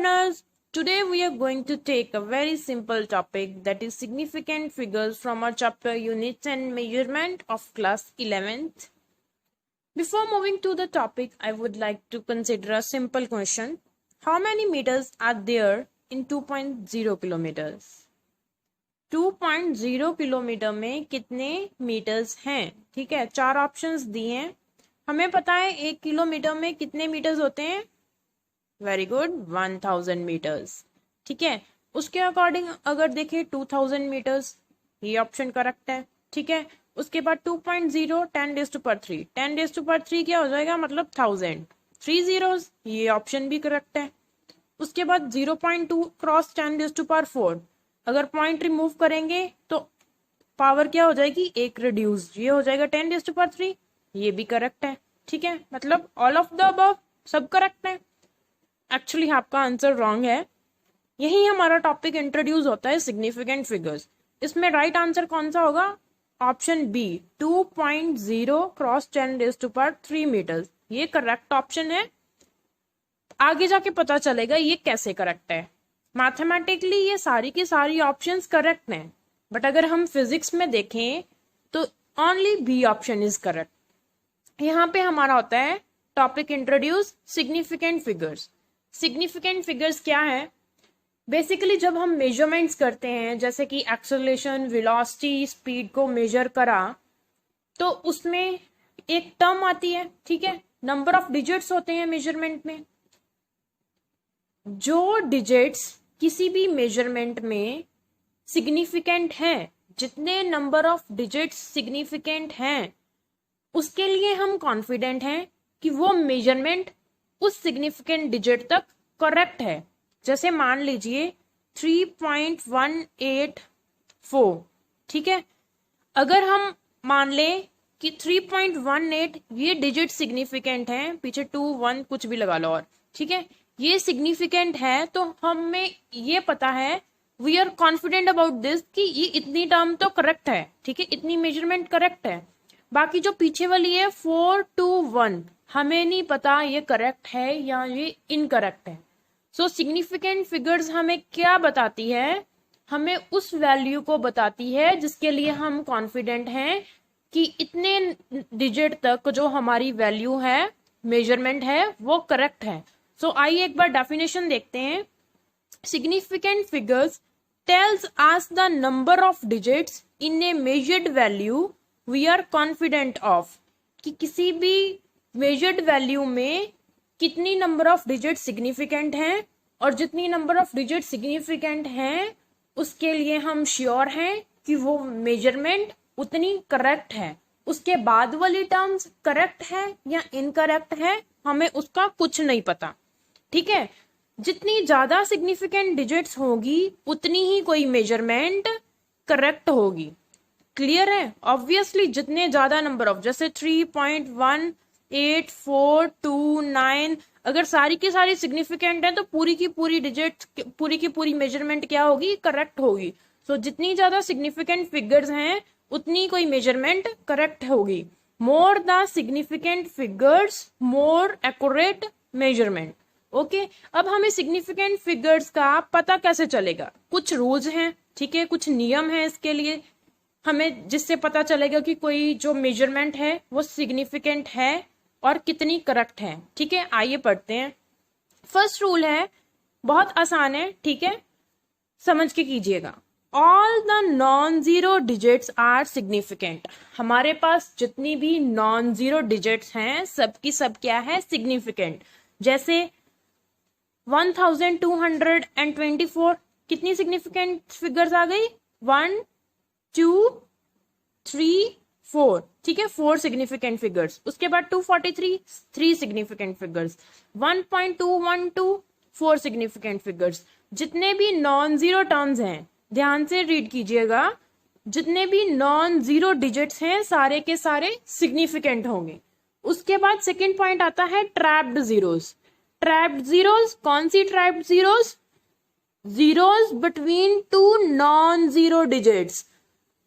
learners, today we are going to take a very simple topic, that is significant figures from our chapter Units and Measurement of class 11th. Before moving to the topic, I would like to consider a simple question. How many meters are there in 2.0 kilometers? 2.0 kilometre में कितने metres हैं? ठीक है, 4 options दिए हैं. हमें पता है 1 किलोमीटर में कितने मीटर्स होते हैं. Very good, 1000 metres. ठीक है, उसके अकॉर्डिंग अगर देखें 2000 मीटर्स, ये ऑप्शन करेक्ट है. ठीक है, उसके बाद 2.0 10⁻³ 10⁻³ क्या हो जाएगा, मतलब 1000. 3 zeros, ये ऑप्शन भी करेक्ट है. उसके बाद 0.2 क्रॉस 10⁻⁴, अगर पॉइंट रिमूव करेंगे तो पावर क्या हो जाएगी, 1 रिड्यूस, ये हो जाएगा 10⁻³, ये भी करेक्ट है. ठीक है, मतलब ऑल ऑफ द अबव सब करेक्ट है. एक्चुअली आपका आंसर रॉन्ग है. यही हमारा टॉपिक इंट्रोड्यूस होता है सिग्निफिकेंट फिगर्स. इसमें राइट आंसर कौन सा होगा, ऑप्शन बी 2.0 क्रॉस 10⁻³ मीटर्स, ये करेक्ट ऑप्शन है. आगे जाके पता चलेगा ये कैसे करेक्ट है. मैथमेटिकली ये सारी की सारी ऑप्शंस करेक्ट हैं, बट अगर हम फिजिक्स में देखें तो only B option is correct. यहाँ पे हमारा होता है topic introduce significant figures. Significant figures क्या है, बेसिकली जब हम मेजरमेंट्स करते हैं, जैसे कि एक्सेलरेशन, वेलोसिटी, स्पीड को मेजर करा, तो उसमें एक टर्म आती है. ठीक है, नंबर ऑफ डिजिट्स होते हैं मेजरमेंट में. जो डिजिट्स किसी भी मेजरमेंट में सिग्निफिकेंट हैं, जितने नंबर ऑफ डिजिट्स सिग्निफिकेंट हैं, उसके लिए हम कॉन्फिडेंट हैं कि वो मेजरमेंट उस सिग्निफिकेंट डिजिट तक करेक्ट है. जैसे मान लीजिए 3.184. ठीक है, अगर हम मान लें कि 3.18 ये डिजिट सिग्निफिकेंट है, पीछे 2 1 कुछ भी लगा लो और, ठीक है, ये सिग्निफिकेंट है, तो हमें ये पता है, we are confident about this कि ये इतनी टर्म तो करेक्ट है. ठीक है, इतनी मेजरमेंट करेक्ट है. बाकी जो पीछे वाली है 4 2 1, हमें नहीं पता ये करेक्ट है या ये इनकरेक्ट है. सो सिग्निफिकेंट फिगर्स हमें क्या बताती है, हमें उस वैल्यू को बताती है जिसके लिए हम कॉन्फिडेंट हैं कि इतने डिजिट तक जो हमारी वैल्यू है, मेजरमेंट है, वो करेक्ट है. सो आइए एक बार डेफिनेशन देखते हैं. Significant figures tells us the number of digits in a measured value we are confident of, कि किसी भी मेजर्ड वैल्यू में कितनी नंबर ऑफ डिजिट सिग्निफिकेंट हैं, और जितनी नंबर ऑफ डिजिट सिग्निफिकेंट हैं उसके लिए हम श्योर हैं कि वो मेजरमेंट उतनी करेक्ट है. उसके बाद वाली टर्म्स करेक्ट है या इनकरेक्ट है, हमें उसका कुछ नहीं पता. ठीक है, जितनी ज्यादा सिग्निफिकेंट डिजिट्स होगी उतनी ही कोई मेजरमेंट करेक्ट होगी. क्लियर है. ऑब्वियसली जितने ज्यादा नंबर ऑफ, जैसे 3.1842 अगर सारी की सारी सिग्निफिकेंट है तो पूरी की पूरी डिजिट, पूरी की पूरी मेजरमेंट क्या होगी, करेक्ट होगी. सो जितनी ज्यादा सिग्निफिकेंट फिगर्स हैं उतनी कोई मेजरमेंट करेक्ट होगी. More the significant figures more accurate measurement. Okay, अब हमें सिग्निफिकेंट फिगर्स का पता कैसे चलेगा, कुछ रूल्स हैं. ठीक है, कुछ नियम है इसके लिए हमें, जिससे पता चलेगा कि कोई जो मेजरमेंट है वो सिग्निफिकेंट है और कितनी करेक्ट है. ठीक है, आइए पढ़ते हैं. फर्स्ट रूल है, बहुत आसान है. ठीक है, समझ के कीजिएगा. All the non zero digits are significant. हमारे पास जितनी भी नॉन जीरो डिजिट्स हैं सबकी सब क्या है, सिग्निफिकेंट. जैसे 1224 कितनी सिग्निफिकेंट फिगर्स आ गई, 1 2 3 4. ठीक है, 4 सिग्निफिकेंट फिगर्स. उसके बाद 243 3 सिग्निफिकेंट फिगर्स. 1.212 4 significant figures. जितने भी नॉन जीरो टर्म्स हैं, ध्यान से रीड कीजिएगा, जितने भी नॉन जीरो डिजिट्स हैं सारे के सारे सिग्निफिकेंट होंगे. उसके बाद सेकंड पॉइंट आता है ट्रैप्ड जीरोस. ट्रैप्ड जीरोस, कौन सी trapped zeros, zeros between 2 non zero digits.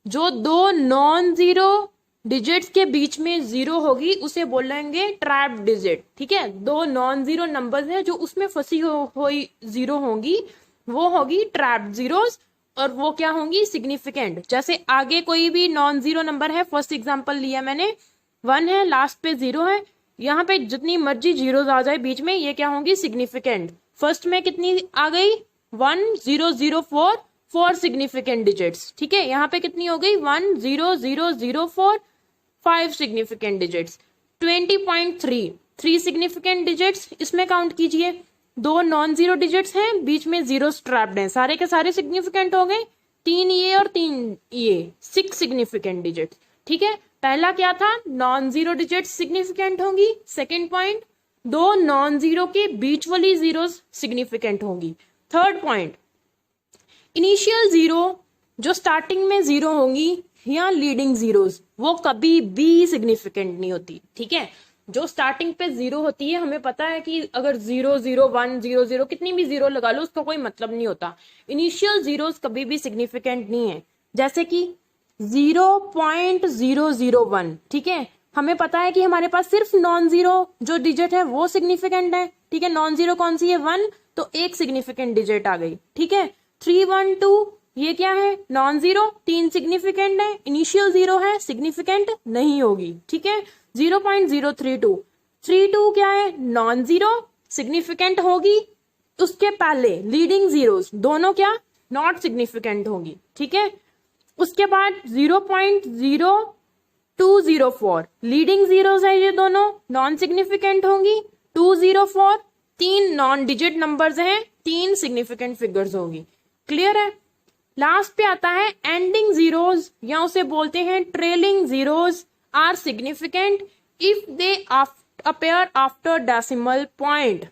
जो 2 नॉन जीरो डिजिट्स के बीच में जीरो होगी उसे बोलेंगे ट्रैप डिजिट। ठीक है, दो नॉन जीरो नंबर्स हैं जो उसमें फंसी हुई जीरो होंगी, वो होगी ट्रैप जीरोस, और वो क्या होंगी, सिग्निफिकेंट। जैसे आगे कोई भी नॉन जीरो नंबर है, फर्स्ट एग्जांपल लिया मैंने, 1 है, लास्ट पे 0 है, यहाँ पे जितनी मर्जी जीरोस आ जाए बीच में, ये क्या होंगी, सिग्निफिकेंट। फर्स्ट में कितनी आ गई, 1 0 0 4, 4 सिग्निफिकेंट डिजिट्स। ठीक है, यहाँ पे कितनी हो गई, 1 0 0 0 4, 5 सिग्निफिकेंट डिजिट्स। 20.3, 3 सिग्निफिकेंट डिजिट्स, इसमें काउंट कीजिए, दो नॉन जीरो डिजिट्स हैं, बीच में जीरो स्ट्रैप्ड हैं, सारे के सारे सिग्निफिकेंट हो गए, 3 ये और 3 ये, 6 सिग्निफिकेंट डिजिट्स। ठीक है, पहला क्या था, नॉन जीरो डिजिट सिग्निफिकेंट होंगी। सेकेंड पॉइंट, दो नॉन जीरो के बीच वाली जीरोस सिग्निफिकेंट होंगी। थर्ड पॉइंट, इनिशियल जीरो जो स्टार्टिंग में जीरो होंगी या लीडिंग जीरोस, वो कभी भी सिग्निफिकेंट नहीं होती। ठीक है, जो स्टार्टिंग पे जीरो होती है, हमें पता है कि अगर 0 0 1 0 0 कितनी भी जीरो लगा लो, उसका कोई मतलब नहीं होता। इनिशियल जीरोस कभी भी सिग्निफिकेंट नहीं है। जैसे कि 0.001, ठीक है, हमें पता है कि हमारे पास सिर्फ नॉन जीरो जो डिजिट है वो सिग्निफिकेंट है। ठीक है, नॉन जीरो कौन सी है, 1, तो एक सिग्निफिकेंट डिजिट आ गई। ठीक है, 312 ये क्या है, नॉन जीरो, 3 सिग्निफिकेंट है, इनिशियल जीरो है, सिग्निफिकेंट नहीं होगी। ठीक है, 0.032, 32 क्या है, नॉन जीरो, सिग्निफिकेंट होगी, उसके पहले लीडिंग जीरोस दोनों क्या, नॉट सिग्निफिकेंट होगी। ठीक है, उसके बाद 0.0204 लीडिंग जीरोस है, ये दोनों नॉन सिग्निफिकेंट होंगी। 204, 3 नॉन डिजिट नंबर्स हैं, 3 सिग्निफिकेंट फिगर्स होंगी। क्लियर है। लास्ट पे आता है एंडिंग जीरोस, या उसे बोलते हैं trailing zeros, are significant if they appear after decimal point.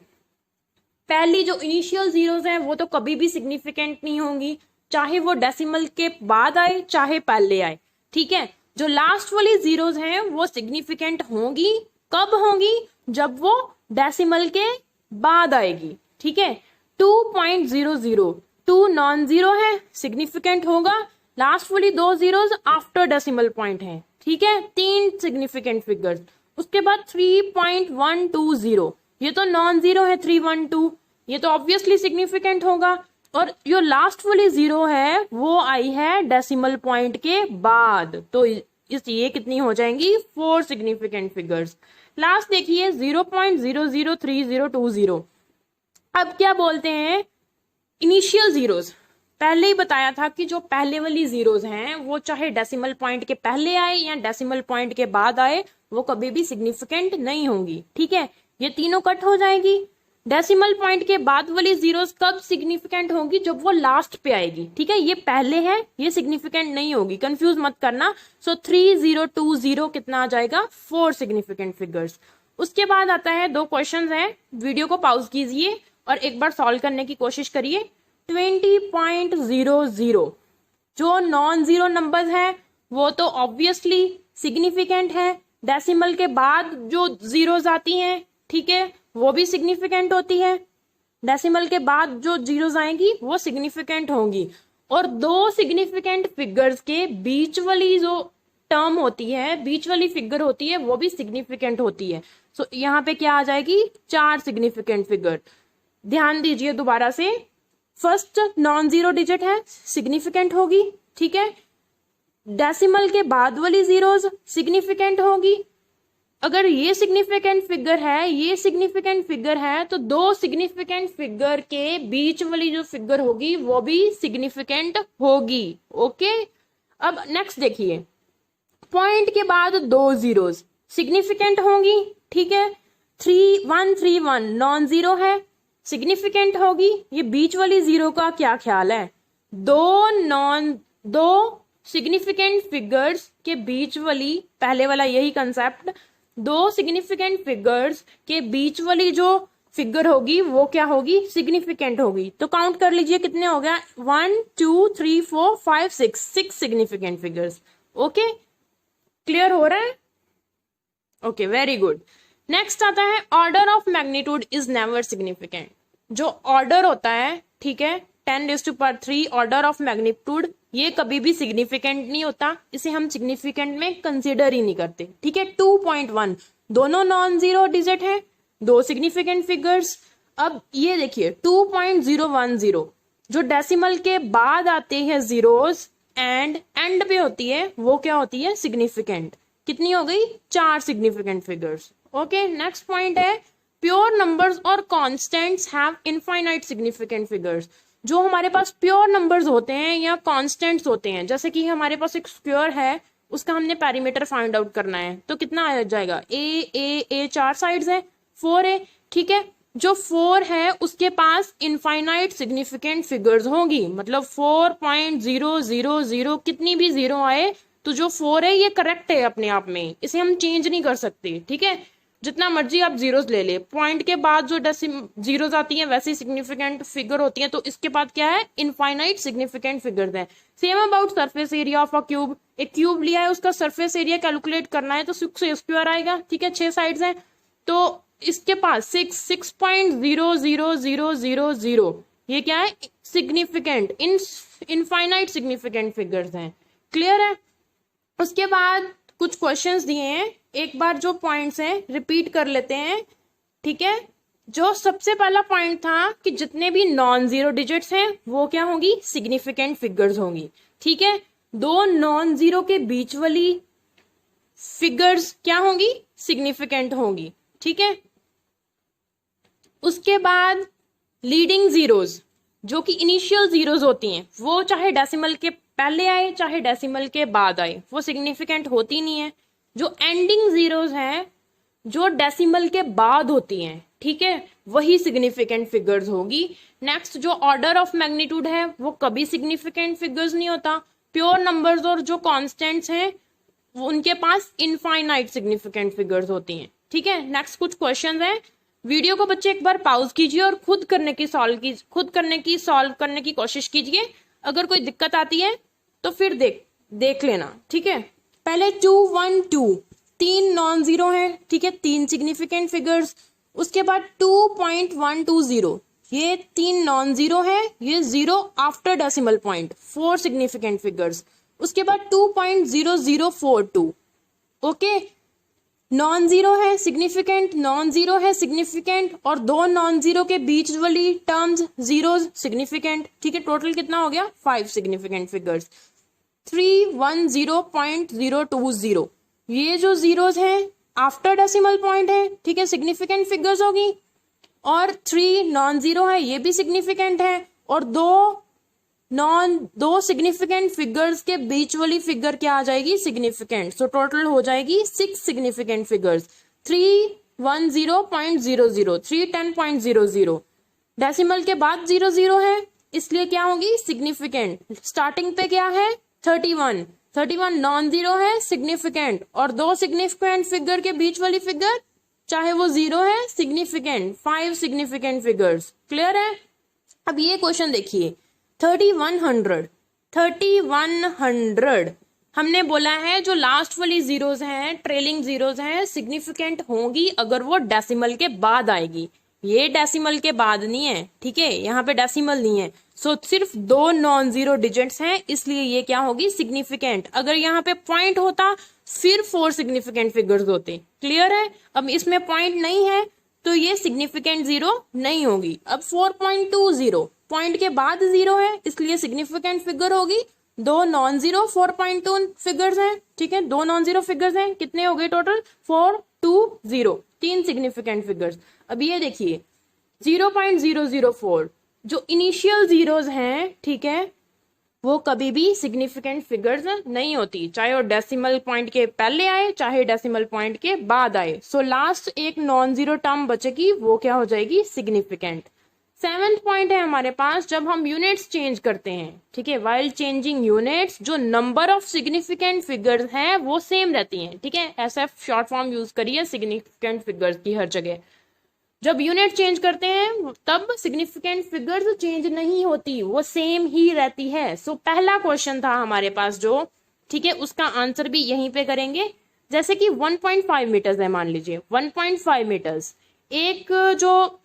पहली जो इनिशियल जीरोस हैं वो तो कभी भी सिग्निफिकेंट नहीं होंगी, चाहे वो डेसिमल के बाद आए चाहे पहले आए। ठीक है, जो लास्ट वाली जीरोस हैं वो सिग्निफिकेंट होंगी, कब होंगी, जब वो डेसिमल के बाद आएगी। ठीक है, 2.00, 2 नॉन जीरो है, सिग्निफिकेंट होगा, लास्ट वाली 2 जीरोस आफ्टर डेसिमल पॉइंट है। ठीक है, 3 सिग्निफिकेंट फिगर्स। उसके बाद 3.120, ये तो नॉन जीरो है, 312, ये तो ऑब्वियसली सिग्निफिकेंट होगा, और जो लास्ट वाली जीरो है वो आई है डेसिमल पॉइंट के बाद, तो इस ये कितनी हो जाएंगी, 4 सिग्निफिकेंट फिगर्स। लास्ट देखिए 0.003020, अब क्या बोलते हैं, इनिशियल जीरोस। पहले ही बताया था कि जो पहले वाली जीरोस हैं वो चाहे डेसिमल पॉइंट के पहले आए या डेसिमल पॉइंट के बाद आए, वो कभी भी सिग्निफिकेंट नहीं होंगी। ठीक है, ये तीनों कट हो जाएगी। डेसिमल पॉइंट के बाद वाली जीरोस कब सिग्निफिकेंट होंगी, जब वो लास्ट पे आएगी। ठीक है, ये पहले है, ये सिग्निफिकेंट नहीं होगी, कंफ्यूज मत करना। सो 3020 कितना आ जाएगा, 4 सिग्निफिकेंट फिगर्स। उसके बाद आता है, 2 क्वेश्चन है, वीडियो को पॉज कीजिए और एक बार सॉल्व करने की कोशिश करिए। 20.00 जो नॉन जीरो नंबर है वो तो ऑब्वियसली सिग्निफिकेंट है, डेसिमल के बाद जो जीरोस आती हैं, ठीक है, वो भी सिग्निफिकेंट होती है, डेसिमल के बाद जो जीरोस आएंगी वो सिग्निफिकेंट होंगी, और 2 सिग्निफिकेंट फिगर्स के बीच वाली जो टर्म होती है, बीच वाली फिगर होती है, वो भी सिग्निफिकेंट होती है। सो यहाँ पे क्या आ जाएगी, 4 सिग्निफिकेंट फिगर। ध्यान दीजिए दोबारा से, फर्स्ट नॉन जीरो डिजिट है, सिग्निफिकेंट होगी। ठीक है, डेसिमल के बाद वाली जीरोस सिग्निफिकेंट होगी। अगर ये सिग्निफिकेंट फिगर है, ये सिग्निफिकेंट फिगर है, तो 2 सिग्निफिकेंट फिगर के बीच वाली जो फिगर होगी वो भी सिग्निफिकेंट होगी। ओके, अब नेक्स्ट देखिए, पॉइंट के बाद 2 जीरोस सिग्निफिकेंट होंगी। ठीक है, 3131 नॉन जीरो है, सिग्निफिकेंट होगी। ये बीच वाली जीरो का क्या ख्याल है, 2 सिग्निफिकेंट फिगर्स के बीच वाली, पहले वाला यही कंसेप्ट, 2 सिग्निफिकेंट फिगर्स के बीच वाली जो फिगर होगी वो क्या होगी, सिग्निफिकेंट होगी। तो काउंट कर लीजिए कितने हो गया, 1 2 3 4 5 6 सिग्निफिकेंट फिगर्स। ओके, क्लियर हो रहा है। Okay, very good. नेक्स्ट आता है, order of magnitude is never significant. जो ऑर्डर होता है, ठीक है, 10⁻³ ऑर्डर ऑफ मैग्नीट्यूड, ये कभी भी सिग्निफिकेंट नहीं होता, इसे हम सिग्निफिकेंट में कंसिडर ही नहीं करते, ठीक है। 2.1 दोनों नॉन जीरो डिजिट है, दो सिग्निफिकेंट फिगर्स। अब ये देखिए 2.010 जो डेसिमल के बाद आते हैं जीरोस एंड एंड पे होती है, वो क्या होती है, सिग्निफिकेंट। कितनी हो गई, 4 significant figures. Okay, next point है प्योर नंबर्स और constants have infinite significant figures. जो हमारे पास प्योर नंबर्स होते हैं या कॉन्स्टेंट्स होते हैं, जैसे कि हमारे पास एक स्क्वायर है, उसका हमने पेरीमीटर फाइंड आउट करना है, तो कितना आ जाएगा, ए 4 साइड्स है, 4 है, ठीक है। जो 4 है उसके पास इनफाइनाइट सिग्निफिकेंट फिगर्स होंगी, मतलब 4.000 कितनी भी जीरो आए तो जो 4 है ये करेक्ट है अपने आप में, इसे हम चेंज नहीं कर सकते, ठीक है। जितना मर्जी आप जीरोस ले ले, पॉइंट के बाद जो जीरोस आती हैं वैसे सिग्निफिकेंट फिगर होती हैं, तो इसके बाद क्या है, इनफाइनाइट सिग्निफिकेंट फिगर्स हैं। Same about surface area of a cube, एक क्यूब लिया है, उसका सरफेस एरिया कैलकुलेट करना है तो 6 स्क्वायर आएगा, ठीक है, 6 साइड्स हैं, तो इसके पास 6.00000 ये क्या है, सिग्निफिकेंट इनफाइनाइट सिग्निफिकेंट फिगर्स हैं। क्लियर है। उसके बाद कुछ क्वेश्चंस दिए हैं, एक बार जो पॉइंट्स हैं रिपीट कर लेते हैं, ठीक है। जो सबसे पहला पॉइंट था कि जितने भी नॉन जीरो डिजिट्स हैं वो क्या होंगी, सिग्निफिकेंट फिगर्स होंगी, ठीक है। दो नॉन जीरो के बीच वाली फिगर्स क्या होंगी, सिग्निफिकेंट होंगी, ठीक है। उसके बाद लीडिंग जीरोज, जो कि इनिशियल जीरोज होती हैं, वो चाहे डेसिमल के पहले आए चाहे डेसिमल के बाद आए, वो सिग्निफिकेंट होती नहीं है। जो एंडिंग जीरोज हैं, जो डेसिमल के बाद होती हैं, ठीक है, वही सिग्निफिकेंट फिगर्स होगी। नेक्स्ट, जो ऑर्डर ऑफ मैग्नीट्यूड है वो कभी सिग्निफिकेंट फिगर्स नहीं होता। प्योर नंबर्स और जो कॉन्स्टेंट्स हैं उनके पास इनफाइनाइट सिग्निफिकेंट फिगर्स होती हैं, ठीक है। नेक्स्ट कुछ क्वेश्चन हैं, वीडियो को बच्चे एक बार पॉज कीजिए और खुद करने की सॉल्व करने की कोशिश कीजिए। अगर कोई दिक्कत आती है तो फिर देख लेना, ठीक है। पहले 212 3 नॉन जीरो है, ठीक है, 3 सिग्निफिकेंट फिगर्स। उसके बाद 2.120 ये 3 नॉन जीरो है, ये 0 after decimal point, 4 significant figures. उसके बाद 2.0042 ओके, नॉन जीरो है सिग्निफिकेंट, नॉन जीरो है सिग्निफिकेंट, और दो नॉन जीरो के बीच वाली टर्म्स जीरोज सिग्निफिकेंट, ठीक है। टोटल कितना हो गया, 5 सिग्निफिकेंट फिगर्स। 310.020 ये जो जीरोज हैं आफ्टर डेसिमल पॉइंट है, ठीक है, सिग्निफिकेंट फिगर्स होगी। और 3 नॉन जीरो है, ये भी सिग्निफिकेंट है, और दो सिग्निफिकेंट फिगर्स के बीच वाली फिगर क्या आ जाएगी, सिग्निफिकेंट। सो टोटल हो जाएगी 6 सिग्निफिकेंट फिगर्स। 310.00 310.00 डेसिमल के बाद 00 है, इसलिए क्या होगी, सिग्निफिकेंट। स्टार्टिंग पे क्या है, 31 नॉन जीरो है सिग्निफिकेंट, और दो सिग्निफिकेंट फिगर के बीच वाली फिगर चाहे वो 0 है सिग्निफिकेंट, 5 सिग्निफिकेंट फिगर्स। क्लियर है। अब ये क्वेश्चन देखिए, 3100 हमने बोला है जो लास्ट वाली जीरोज हैं, ट्रेलिंग जीरोज हैं, सिग्निफिकेंट होंगी अगर वो डेसिमल के बाद आएगी। ये डेसिमल के बाद नहीं है, ठीक है, यहाँ पे डेसिमल नहीं है। सो सिर्फ 2 नॉन जीरो डिजिट्स हैं, इसलिए ये क्या होगी, सिग्निफिकेंट। अगर यहाँ पे पॉइंट होता फिर 4 सिग्निफिकेंट फिगर्स होते। क्लियर है। अब इसमें पॉइंट नहीं है तो ये सिग्निफिकेंट जीरो नहीं होगी। अब 4.20 पॉइंट के बाद 0 है, इसलिए सिग्निफिकेंट फिगर होगी। 2 नॉन जीरो 4.2 फिगर्स हैं, ठीक है, 2 नॉन जीरो फिगर्स हैं, कितने हो गए टोटल, 420, 3 सिग्निफिकेंट फिगर्स। अब ये देखिए 0.004 जो इनिशियल जीरोज हैं, ठीक है, वो कभी भी सिग्निफिकेंट फिगर्स नहीं होती, चाहे वो डेसिमल पॉइंट के पहले आए चाहे डेसिमल पॉइंट के बाद आए। सो लास्ट एक नॉन जीरो टर्म बचेगी, वो क्या हो जाएगी, सिग्निफिकेंट। 7th पॉइंट है हमारे पास, जब हम यूनिट्स चेंज करते हैं, ठीक है, वाइल चेंजिंग यूनिट्स, जो नंबर ऑफ सिग्निफिकेंट फिगर्स हैं वो सेम रहती हैं, ठीक है। SF शॉर्ट फॉर्म यूज करिए सिग्निफिकेंट फिगर्स की हर जगह। जब यूनिट चेंज करते हैं तब सिग्निफिकेंट फिगर्स चेंज नहीं होती, वो सेम ही रहती है। सो पहला क्वेश्चन था हमारे पास जो, ठीक है, उसका आंसर भी यहीं पे करेंगे। जैसे कि 1.5 मीटर्स है, मान लीजिए 1.5 मीटर्स, एक जो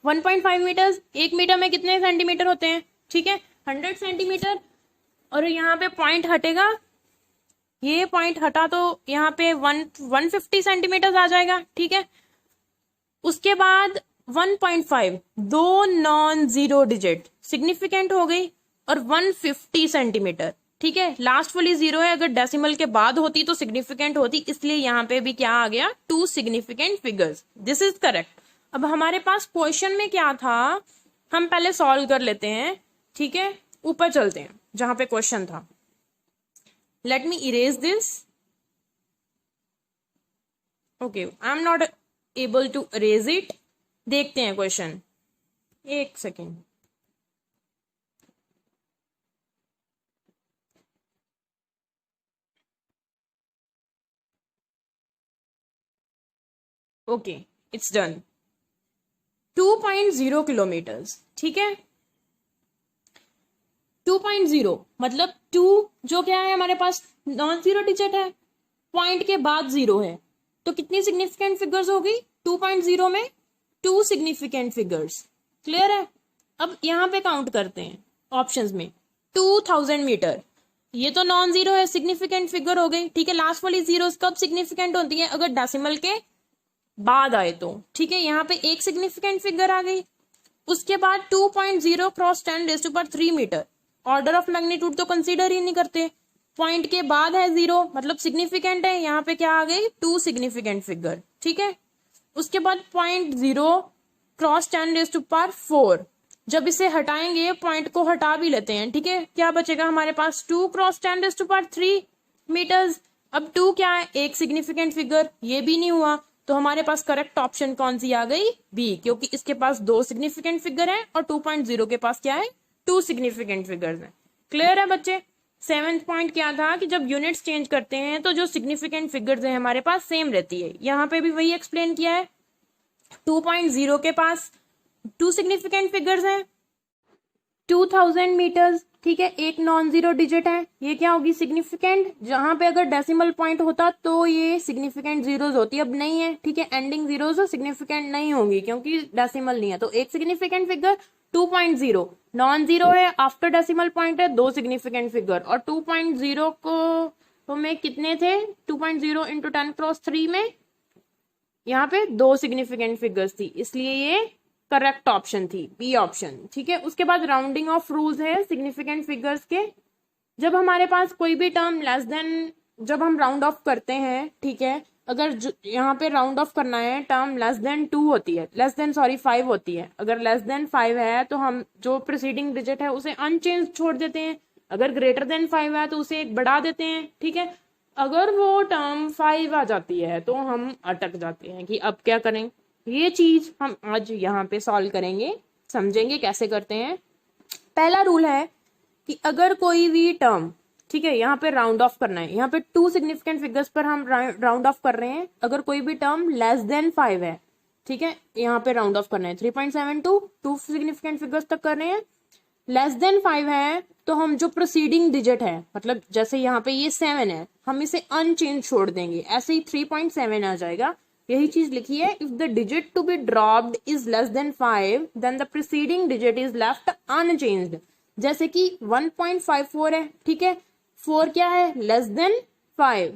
1.5 मीटर्स, 1 मीटर में कितने सेंटीमीटर होते हैं, ठीक है 100 सेंटीमीटर। और यहाँ पे पॉइंट हटेगा, ये पॉइंट हटा तो यहाँ पे 150 सेंटीमीटर आ जाएगा, ठीक है। उसके बाद 1.5 दो नॉन जीरो डिजिट सिग्निफिकेंट हो गई, और 150 सेंटीमीटर, ठीक है लास्ट वाली जीरो है, अगर डेसिमल के बाद होती तो सिग्निफिकेंट होती, इसलिए यहाँ पे भी क्या आ गया, two significant figures, this is correct. अब हमारे पास क्वेश्चन में क्या था, हम पहले सॉल्व कर लेते हैं, ठीक है ऊपर चलते हैं जहां पे क्वेश्चन था। Let me erase this, okay I am not able to erase it. देखते हैं क्वेश्चन, एक second. Okay it's done. 2.0 kilometres, ठीक है 2.0 मतलब 2 जो क्या है हमारे पास नॉन जीरो डिजिट है, पॉइंट के बाद जीरो है, तो कितनी सिग्निफिकेंट फिगर्स होगी 2.0 में, 2 सिग्निफिकेंट फिगर्स, क्लियर है। अब यहाँ पे काउंट करते हैं ऑप्शंस में, 2000 मीटर, ये तो नॉन जीरो है, सिग्निफिकेंट फिगर हो गई, ठीक है लास्ट वाली जीरो कब सिग्निफिकेंट होती है, अगर डेसिमल के बाद आए तो, ठीक है यहाँ पे एक सिग्निफिकेंट फिगर आ गई। उसके बाद 2.0 cross 10⁻³ metre, order of magnitude तो कंसीडर ही नहीं करते, पॉइंट के बाद है जीरो मतलब सिग्निफिकेंट है, यहाँ पे क्या आ गई 2 सिग्निफिकेंट फिगर, ठीक है। उसके बाद 0.0 क्रॉस 10⁻⁴, जब इसे हटाएंगे पॉइंट को हटा भी लेते हैं, ठीक है क्या बचेगा हमारे पास 2 क्रॉस 10⁻³ मीटर्स। अब 2 क्या है, एक सिग्निफिकेंट फिगर, ये भी नहीं हुआ, तो हमारे पास करेक्ट ऑप्शन कौन सी आ गई, बी, क्योंकि इसके पास 2 सिग्निफिकेंट फिगर है और 2.0 के पास क्या है 2 सिग्निफिकेंट फिगर्स हैं। क्लियर है बच्चे। 7th पॉइंट क्या था कि जब यूनिट्स चेंज करते हैं तो जो सिग्निफिकेंट फिगर्स है हमारे पास सेम रहती है, यहाँ पे भी वही एक्सप्लेन किया है। 2.0 के पास 2 सिग्निफिकेंट फिगर्स हैं, 2000 मीटर्स, ठीक है एक नॉन जीरो डिजिट है, ये क्या होगी सिग्निफिकेंट, जहां पे अगर डेसिमल पॉइंट होता तो ये सिग्निफिकेंट जीरोज होती, अब नहीं है, ठीक है एंडिंग जीरोज सिग्निफिकेंट नहीं होंगी क्योंकि डेसिमल नहीं है, तो एक सिग्निफिकेंट फिगर। 2.0 नॉन जीरो है, आफ्टर डेसिमल पॉइंट है, 2 सिग्निफिकेंट फिगर, और 2.0 को तो में कितने थे 2.0 इंटू 10⁻³ में, यहाँ पे 2 सिग्निफिकेंट फिगर्स थी, इसलिए ये करेक्ट ऑप्शन थी, बी ऑप्शन, ठीक है। उसके बाद राउंडिंग ऑफ रूल्स है सिग्निफिकेंट फिगर्स के, जब हमारे पास कोई भी टर्म लेस देन, जब हम राउंड ऑफ करते हैं, ठीक है अगर यहाँ पे राउंड ऑफ करना है, टर्म लेस देन 2 होती है, 5 होती है, अगर लेस देन 5 है तो हम जो प्रीसीडिंग डिजिट है उसे अनचेंज छोड़ देते हैं, अगर ग्रेटर देन 5 है तो उसे एक बढ़ा देते हैं, ठीक है। अगर वो टर्म 5 आ जाती है तो हम अटक जाते हैं कि अब क्या करें, ये चीज हम आज यहाँ पे सॉल्व करेंगे, समझेंगे कैसे करते हैं। पहला रूल है कि अगर कोई भी टर्म, ठीक है यहाँ पे राउंड ऑफ करना है, यहाँ पे 2 सिग्निफिकेंट फिगर्स पर हम राउंड ऑफ कर रहे हैं, अगर कोई भी टर्म लेस देन 5 है, ठीक है यहाँ पे राउंड ऑफ करना है 3.72, 2 सिग्निफिकेंट फिगर्स तक कर रहे हैं, लेस देन 5 है तो हम जो प्रोसीडिंग डिजिट है, मतलब जैसे यहाँ पे ये 7 है, हम इसे अनचेंज छोड़ देंगे, ऐसे ही 3.7 आ जाएगा, यही चीज लिखी है। If the digit to be dropped is less than 5 then the preceding digit is left unchanged, जैसे कि 1.54 है, ठीक है 4 क्या है लेस देन 5,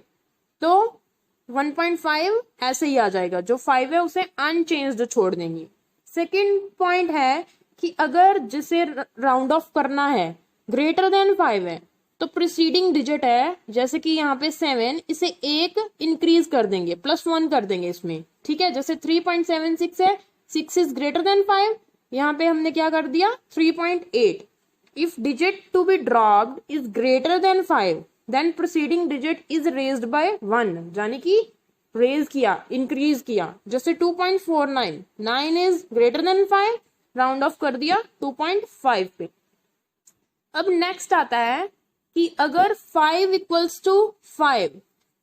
तो 1.5 ऐसे ही आ जाएगा, जो 5 है उसे अनचेंज्ड छोड़ देंगे। सेकंड पॉइंट है कि अगर जिसे राउंड ऑफ करना है ग्रेटर देन 5 है तो प्रीसीडिंग डिजिट है, जैसे कि यहाँ पे 7, इसे एक इंक्रीज कर देंगे, +1 कर देंगे इसमें, ठीक है जैसे 3.76 है, 6 इज ग्रेटर देन 5, यहाँ पे हमने क्या कर दिया 3.8। If digit to be dropped is greater than 5 then preceding digit is raised by 1, यानी कि रेज किया, इंक्रीज किया, जैसे 2.49, 9 is greater than 5, round of कर दिया 2.5 पे। अब नेक्स्ट आता है कि अगर 5 इक्वल्स टू 5,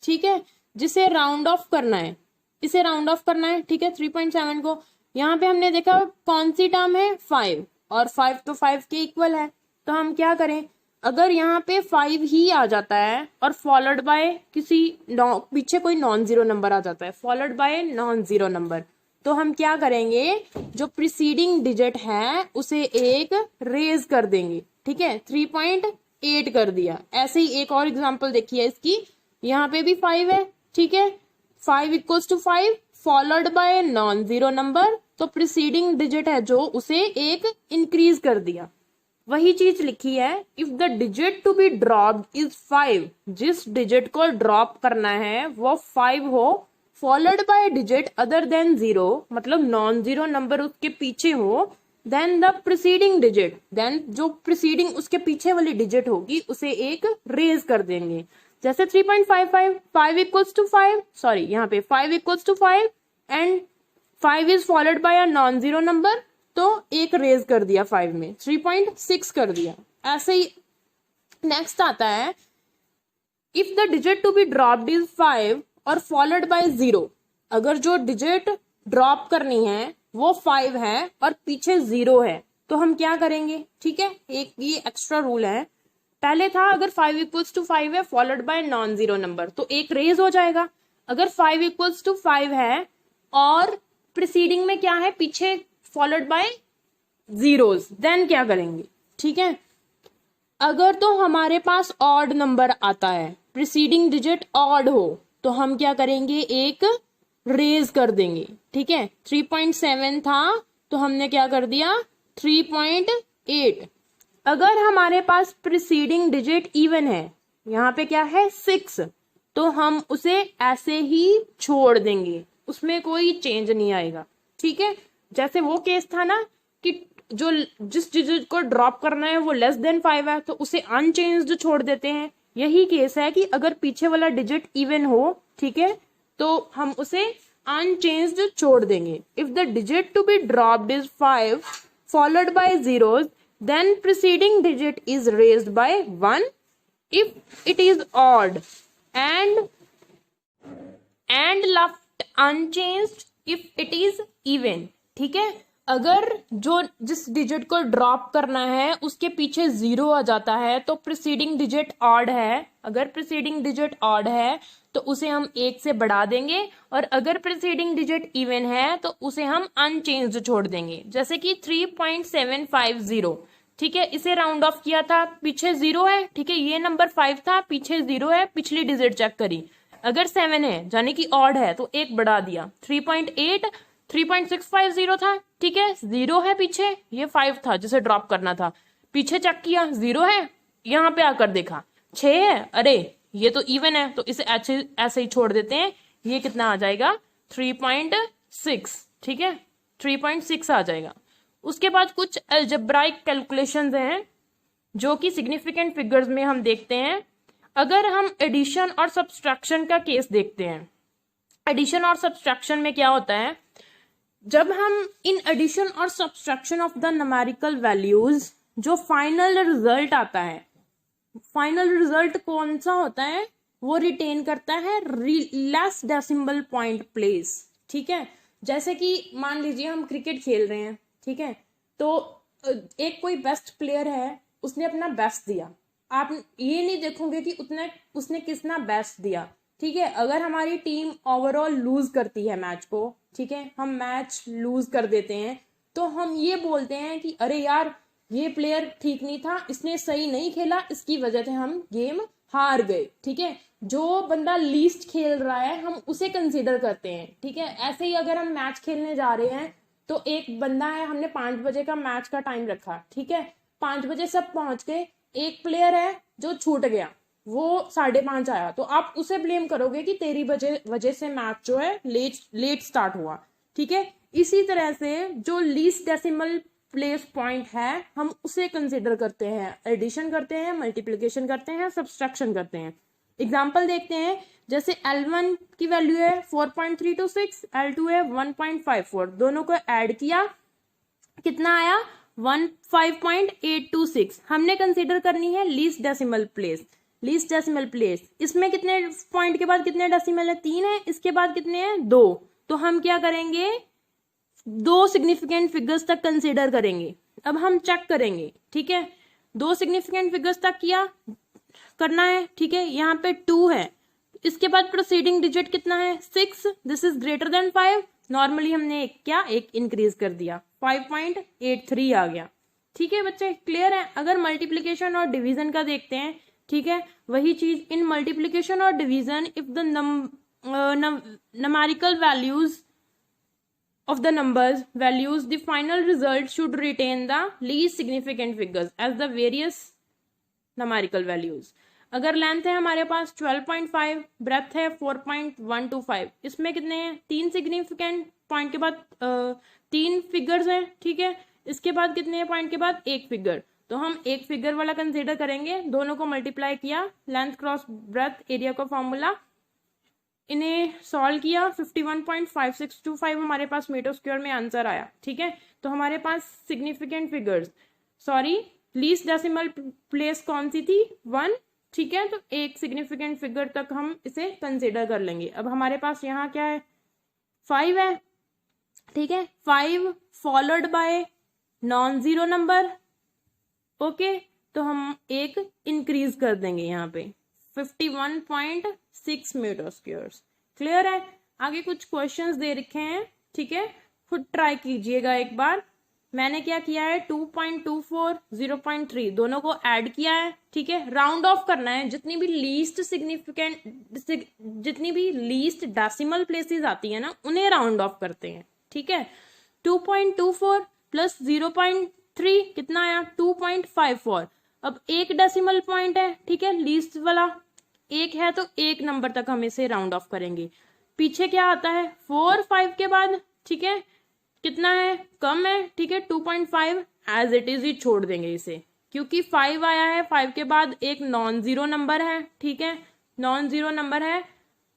ठीक है जिसे राउंड ऑफ करना है, इसे राउंड ऑफ करना है, ठीक है 3.7 को, यहाँ पे हमने देखा कौन सी टर्म है 5, और 5 तो 5 के इक्वल है, तो हम क्या करें, अगर यहाँ पे 5 ही आ जाता है और फॉलोड बाय किसी पीछे कोई नॉन जीरो नंबर आ जाता है, followed by non zero number, तो हम क्या करेंगे, जो प्रीसीडिंग डिजिट है उसे एक रेज कर देंगे, ठीक है, 3.8 कर दिया। ऐसे ही एक और एग्जांपल देखिए इसकी, यहाँ पे भी 5 है, ठीक है, 5 equals to 5 followed by non zero number, तो प्रीसीडिंग डिजिट है जो उसे एक इंक्रीज कर दिया। वही चीज लिखी है, if the digit to be dropped is 5, जिस डिजिट को ड्रॉप करना है वो 5 हो, followed by digit other than 0, मतलब नॉन जीरो नंबर उसके पीछे हो, then the preceding digit, then जो प्रीसीडिंग उसके पीछे वाली डिजिट होगी उसे एक रेज कर देंगे। जैसे 3.55, 5 इक्वल्स टू 5, सॉरी यहाँ पे 5 equals to 5 and 5 is followed by a non zero number, तो एक रेज कर दिया 5 में, 3.6 कर दिया। ऐसे ही नेक्स्ट आता है, if the digit to be dropped is 5 और फॉलोड बाय 0, अगर जो डिजिट ड्रॉप करनी है वो 5 है और पीछे 0 है, तो हम क्या करेंगे, ठीक है, एक ये एक्स्ट्रा रूल है। पहले था अगर 5 इक्वल्स टू 5 है followed by non zero number, तो एक रेज हो जाएगा। अगर 5 इक्वल्स टू 5 है और प्रीसीडिंग में क्या है, पीछे फॉलोड बाय जीरोस, देन क्या करेंगे, ठीक है। अगर तो हमारे पास ऑड नंबर आता है, प्रीसीडिंग डिजिट ऑड हो, तो हम क्या करेंगे, एक रेज कर देंगे, ठीक है। 3.7 था तो हमने क्या कर दिया, 3.8। अगर हमारे पास प्रीसीडिंग डिजिट इवन है, यहाँ पे क्या है 6, तो हम उसे ऐसे ही छोड़ देंगे, उसमें कोई चेंज नहीं आएगा, ठीक है। जैसे वो केस था ना कि जो जिस डिजिट को ड्रॉप करना है वो लेस देन 5 है, तो उसे अनचेंज्ड छोड़ देते हैं। यही केस है कि अगर पीछे वाला डिजिट इवन हो, ठीक है, तो हम उसे अनचेंज्ड छोड़ देंगे। If the digit to be dropped is 5 followed by zeros, then preceding digit is raised by 1 if it is odd and left unchanged if it is even, ठीक है। अगर जो जिस डिजिट को ड्रॉप करना है उसके पीछे 0 आ जाता है तो प्रीसीडिंग डिजिट ऑड है, अगर प्रीसीडिंग डिजिट ऑड है तो उसे हम 1 से बढ़ा देंगे, और अगर प्रीसीडिंग डिजिट इवन है तो उसे हम अनचेंज्ड छोड़ देंगे। जैसे कि 3.750, ठीक है, इसे राउंड ऑफ किया था, पीछे 0 है, ठीक है, ये नंबर 5 था, पीछे 0 है, पिछली डिजिट चेक करी, अगर 7 है यानी कि ऑड है तो 1 बढ़ा दिया, 3.8, 3.650 था, ठीक है, 0 है पीछे, ये 5 था जिसे ड्रॉप करना था, पीछे चेक किया 0 है, यहाँ पे आकर देखा 6 है, अरे ये तो इवन है, तो इसे ऐसे ही छोड़ देते हैं, ये कितना आ जाएगा 3.6, ठीक है, 3.6 आ जाएगा। उसके बाद कुछ अलजेब्राइक कैलकुलेशंस हैं जो कि सिग्निफिकेंट फिगर्स में हम देखते हैं। अगर हम एडिशन और सब्सट्रैक्शन का केस देखते हैं, एडिशन और सब्सट्रैक्शन में क्या होता है, जब हम इन एडिशन और subtraction of the numerical values, जो फाइनल रिजल्ट आता है, फाइनल रिजल्ट कौन सा होता है, वो रिटेन करता है लेस डेसिमल पॉइंट प्लेस, ठीक है। जैसे कि मान लीजिए हम क्रिकेट खेल रहे हैं, ठीक है, तो एक कोई बेस्ट प्लेयर है, उसने अपना बेस्ट दिया, आप ये नहीं देखोगे कि उसने कितना बेस्ट दिया, ठीक है। अगर हमारी टीम ओवरऑल लूज करती है मैच को, ठीक है, हम मैच लूज कर देते हैं, तो हम ये बोलते हैं कि अरे यार ये प्लेयर ठीक नहीं था, इसने सही नहीं खेला, इसकी वजह से हम गेम हार गए, ठीक है। जो बंदा लीस्ट खेल रहा है हम उसे कंसीडर करते हैं, ठीक है। ऐसे ही अगर हम मैच खेलने जा रहे हैं तो एक बंदा है, हमने 5 बजे का मैच का टाइम रखा, ठीक है, 5 बजे सब पहुंच गए, एक प्लेयर है जो छूट गया, वो 5:30 आया, तो आप उसे ब्लेम करोगे कि तेरी वजह से मैच जो है लेट स्टार्ट हुआ, ठीक है। इसी तरह से जो लीस्ट डेसिमल प्लेस पॉइंट है हम उसे कंसिडर करते हैं, एडिशन करते हैं, मल्टीप्लिकेशन करते हैं, सब्सट्रैक्शन करते हैं। एग्जाम्पल देखते हैं, जैसे L1 की वैल्यू है 4.326, L2 है 1.54, दोनों को ऐड किया कितना आया 15.826। हमने कंसीडर करनी है least decimal place, least decimal place, इसमें कितने पॉइंट के बाद कितने डेसिमल है, 3 है, इसके बाद कितने हैं 2, तो हम क्या करेंगे 2 सिग्निफिकेंट फिगर्स तक कंसीडर करेंगे। अब हम चेक करेंगे, ठीक है, 2 सिग्निफिकेंट फिगर्स तक किया करना है, ठीक है, यहाँ पे 2 है, इसके बाद प्रोसीडिंग डिजिट कितना है 6, this is greater than 5, normally हमने एक इंक्रीज कर दिया, 5.83 आ गया। ठीक है बच्चे, क्लियर है। अगर मल्टीप्लीकेशन और डिवीजन का देखते हैं, ठीक है, वही चीज इन मल्टीप्लीकेशन और division, if the numerical values of the numbers values, the final result should retain the least significant figures as the various numerical values. अगर लेंथ है हमारे पास 12.5, ब्रेथ है 4.125, इसमें कितने हैं, 3 सिग्निफिकेंट पॉइंट के बाद 3 फिगर्स हैं, ठीक है। इसके बाद कितने हैं पॉइंट के बाद 1 फिगर, तो हम 1 फिगर वाला कंसीडर करेंगे। दोनों को मल्टीप्लाई किया, लेंथ क्रॉस ब्रेथ एरिया का फॉर्मूला, इन्हें सॉल्व किया, 51.5625 हमारे पास मीटर स्क्वायर में आंसर आया। ठीक है, तो हमारे पास significant figures, sorry least decimal place कौन सी थी, 1। ठीक है, तो एक सिग्निफिकेंट फिगर तक हम इसे कंसिडर कर लेंगे। अब हमारे पास यहाँ क्या है, 5 है। ठीक है, 5 followed by non zero number. Okay, तो हम एक इंक्रीज कर देंगे यहाँ पे 51.6 मीटर स्क्वायर्स। क्लियर है। आगे कुछ क्वेश्चंस दे रखे हैं, ठीक है, खुद ट्राई कीजिएगा एक बार। मैंने क्या किया है, 2.24, 0.3 दोनों को ऐड किया है। ठीक है, राउंड ऑफ करना है, जितनी भी लीस्ट सिग्निफिकेंट, जितनी भी लीस्ट डेसिमल प्लेसेस आती है ना, उन्हें राउंड ऑफ करते हैं। ठीक है, 2.24 प्लस 0.3 कितना आया, 2.54। अब एक डेसिमल पॉइंट है, ठीक है, लीस्ट वाला एक है, तो एक नंबर तक हम इसे राउंड ऑफ करेंगे। पीछे क्या आता है, 4, 5 के बाद, ठीक है, कितना है, कम है। ठीक है, 2.5 एज इट इज ही छोड़ देंगे इसे, क्योंकि 5 आया है, 5 के बाद एक नॉन जीरो नंबर है। ठीक है, नॉन जीरो नंबर है,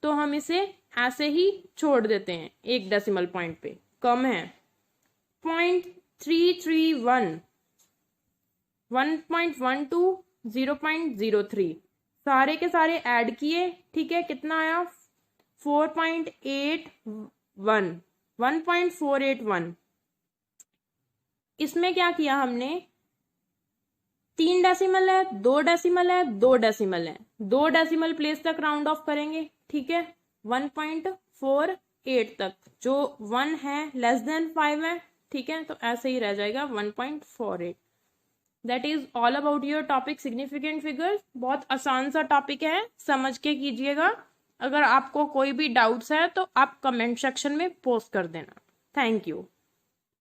तो हम इसे ऐसे ही छोड़ देते हैं, एक डेसिमल पॉइंट पे कम है। 0.331, 1.12, 0.03 सारे के सारे ऐड किए। ठीक है, कितना आया, 4.81, 1.481। इसमें क्या किया हमने, 3 डेसिमल है, 2 डेसिमल है, 2 डेसिमल है, 2 डेसिमल प्लेस तक राउंड ऑफ करेंगे। ठीक है, 1.48 तक, जो 1 है लेस देन 5 है। ठीक है, तो ऐसे ही रह जाएगा 1.48। That is all about your topic significant figures. बहुत आसान सा टॉपिक है, समझ के कीजिएगा। अगर आपको कोई भी डाउट्स है तो आप कमेंट सेक्शन में पोस्ट कर देना। Thank you.